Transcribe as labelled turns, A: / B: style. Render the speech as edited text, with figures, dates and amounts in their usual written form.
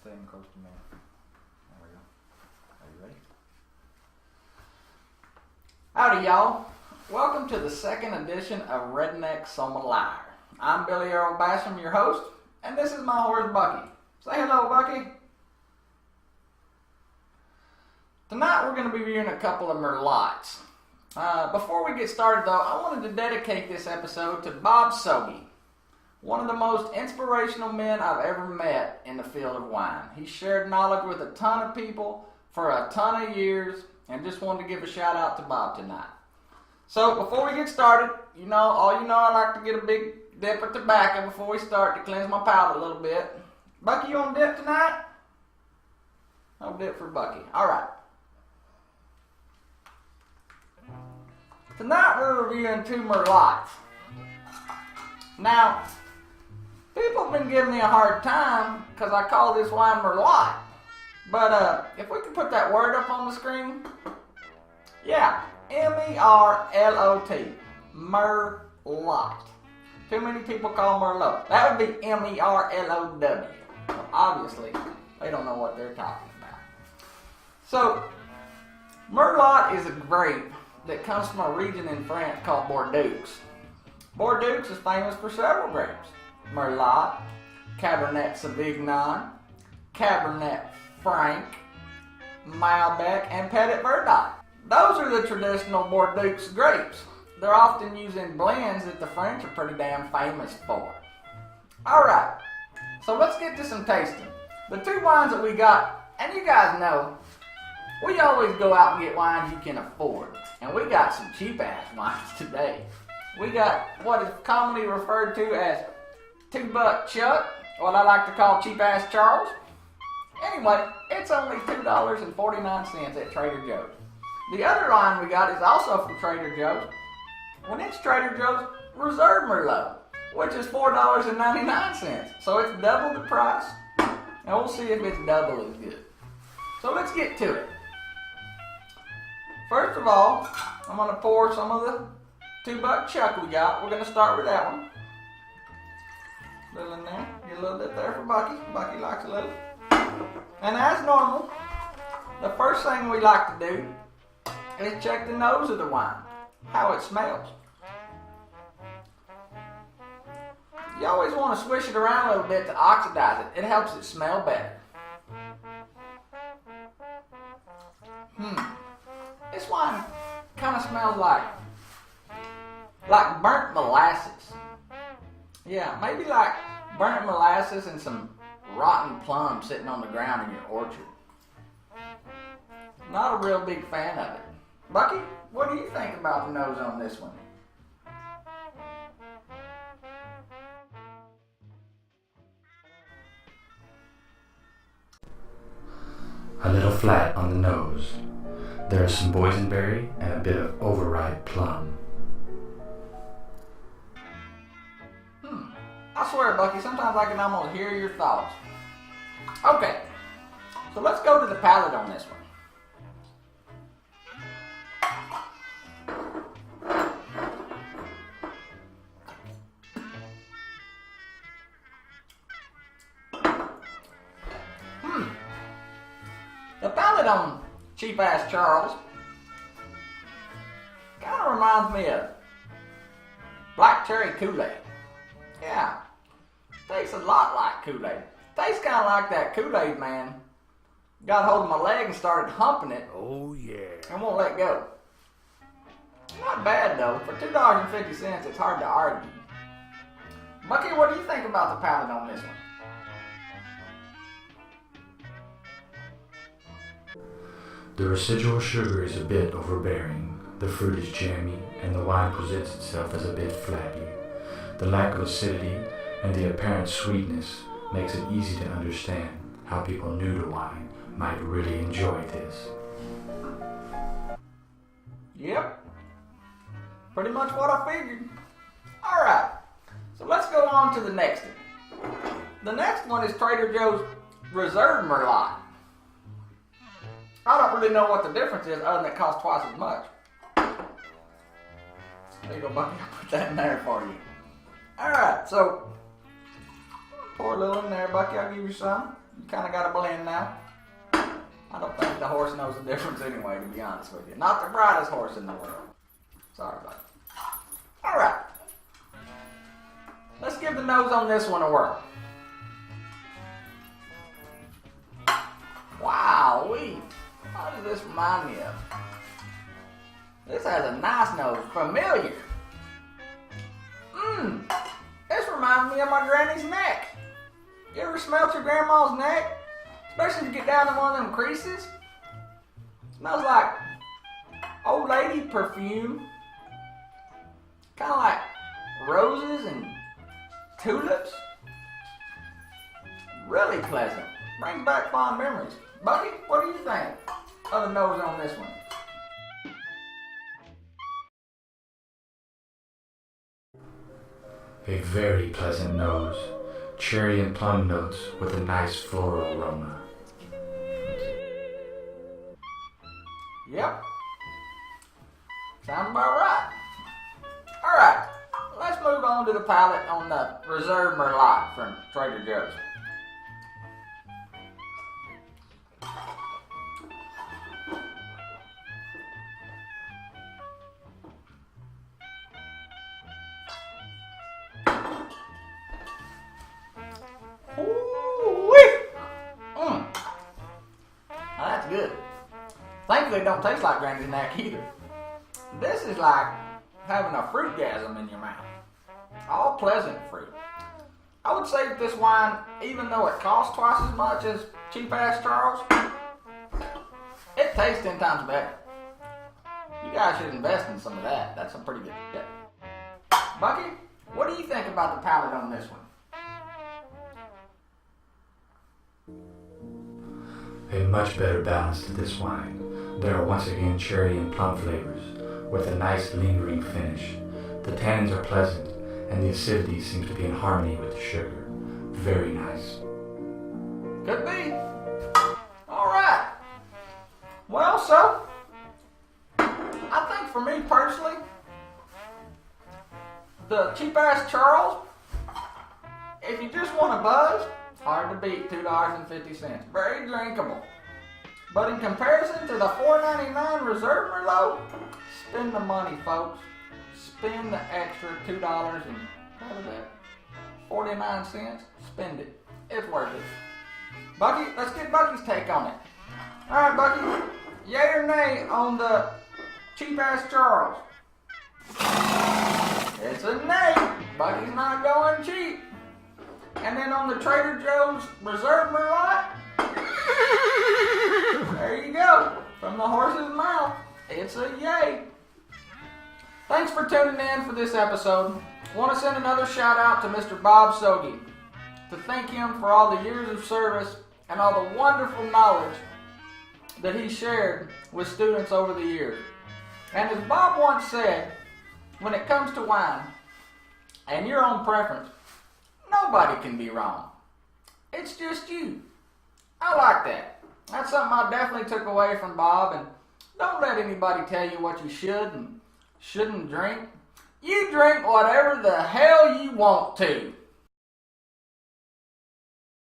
A: staying close to me. There we go. Are you ready? Howdy, y'all. Welcome to the second edition of Redneck, So I'm a Liar. I'm Billy Earl Basham, your host, and this is my horse, Bucky. Say hello, Bucky. Tonight we're going to be reviewing a couple of Merlots. Before we get started, though, I wanted to dedicate this episode to Bob Sogi, one of the most inspirational men I've ever met in the field of wine. He shared knowledge with a ton of people for a ton of years, and just wanted to give a shout out to Bob tonight. So before we get started, I like to get a big dip of tobacco before we start to cleanse my palate a little bit. Bucky, you want to dip tonight? No dip for Bucky. All right. Tonight we're reviewing two Merlots. Now, people have been giving me a hard time because I call this wine Merlot. But if we could put that word up on the screen. Yeah, M-E-R-L-O-T. Merlot. Too many people call Merlot. That would be M-E-R-L-O-W. Well, obviously, they don't know what they're talking about. So, Merlot is a grape that comes from a region in France called Bordeaux. Bordeaux is famous for several grapes: Merlot, Cabernet Sauvignon, Cabernet Franc, Malbec, and Petit Verdot. Those are the traditional Bordeaux grapes. They're often used in blends that the French are pretty damn famous for. Alright, so let's get to some tasting. The two wines that we got, and you guys know, we always go out and get wines you can afford. And we got some cheap ass wines today. We got what is commonly referred to as $2 Chuck, what I like to call cheap ass Charles. Anyway, it's only $2.49 at Trader Joe's. The other line we got is also from Trader Joe's, and it's Trader Joe's Reserve Merlot, which is $4.99. So it's double the price, and we'll see if it's double as good. So let's get to it. First of all, I'm going to pour some of the $2 Chuck we got. We're going to start with that one. A little in there. Get a little bit there for Bucky. Bucky likes a little. And as normal, the first thing we like to do is check the nose of the wine, how it smells. You always want to swish it around a little bit to oxidize it. It helps it smell better. This wine kind of smells like burnt molasses. Yeah, maybe like burnt molasses and some rotten plums sitting on the ground in your orchard. Not a real big fan of it. Bucky, what do you think about the nose on this one?
B: A little flat on the nose. There is some boysenberry and a bit of overripe plum.
A: I swear, Bucky, sometimes I can almost hear your thoughts. Okay, so let's go to the palate on this one. The palate on Cheap Ass Charles kind of reminds me of black cherry Kool-Aid. Yeah, tastes a lot like Kool-Aid. Tastes kind of like that Kool-Aid man got hold of my leg and started humping it.
C: Oh yeah.
A: And won't let go. Not bad though. For $2.50, it's hard to argue. Bucky, what do you think about the palate on this one?
B: The residual sugar is a bit overbearing, the fruit is jammy, and the wine presents itself as a bit flappy. The lack of acidity and the apparent sweetness makes it easy to understand how people new to wine might really enjoy this.
A: Yep. Pretty much what I figured. Alright, so let's go on to the next one. The next one is Trader Joe's Reserve Merlot. I don't really know what the difference is other than it costs twice as much. There you go, Bucky. I'll put that in there for you. Alright, so pour a little in there, Bucky. I'll give you some. You kind of got a blend now. I don't think the horse knows the difference anyway, to be honest with you. Not the brightest horse in the world. Sorry about it. Alright. Let's give the nose on this one a whirl. Wowee. What does this remind me of? This has a nice nose. Familiar. This reminds me of my granny's neck. You ever smelt your grandma's neck? Especially if you get down in one of them creases. Smells like old lady perfume. Kind of like roses and tulips. Really pleasant. Brings back fond memories. Bucky, what do you think of the nose on this one?
B: A very pleasant nose. Cherry and plum notes with a nice floral aroma.
A: Yep. Sounds about right. Alright, let's move on to the palate on the Reserve Merlot from Trader Joe's. Now that's good. Thankfully it don't taste like Granny's neck either. This is like having a fruitgasm in your mouth. All pleasant fruit. I would say that this wine, even though it costs twice as much as cheap ass Charles, it tastes 10 times better. You guys should invest in some of that. That's some pretty good shit. Bucky, what do you think about the palate on this one?
B: A much better balance to this wine. There are once again cherry and plum flavors, with a nice lingering finish. The tannins are pleasant, and the acidity seems to be in harmony with the sugar. Very nice.
A: Could be. Alright. Well, so, I think for me personally, the cheap ass Charles, if you just want a buzz, hard to beat, $2.50. Very drinkable. But in comparison to the $4.99 Reserve Merlot, spend the money, folks. Spend the extra $2 and what is that? 49 cents. Spend it. It's worth it. Bucky, let's get Bucky's take on it. Alright, Bucky. Yay or nay on the cheap ass Charles? It's a nay. Bucky's not going cheap. And then on the Trader Joe's Reserve Merlot, there you go. From the horse's mouth, it's a yay. Thanks for tuning in for this episode. I want to send another shout out to Mr. Bob Sogi to thank him for all the years of service and all the wonderful knowledge that he shared with students over the years. And as Bob once said, when it comes to wine and your own preference, nobody can be wrong. It's just you. I like that. That's something I definitely took away from Bob. And don't let anybody tell you what you should and shouldn't drink. You drink whatever the hell you want to.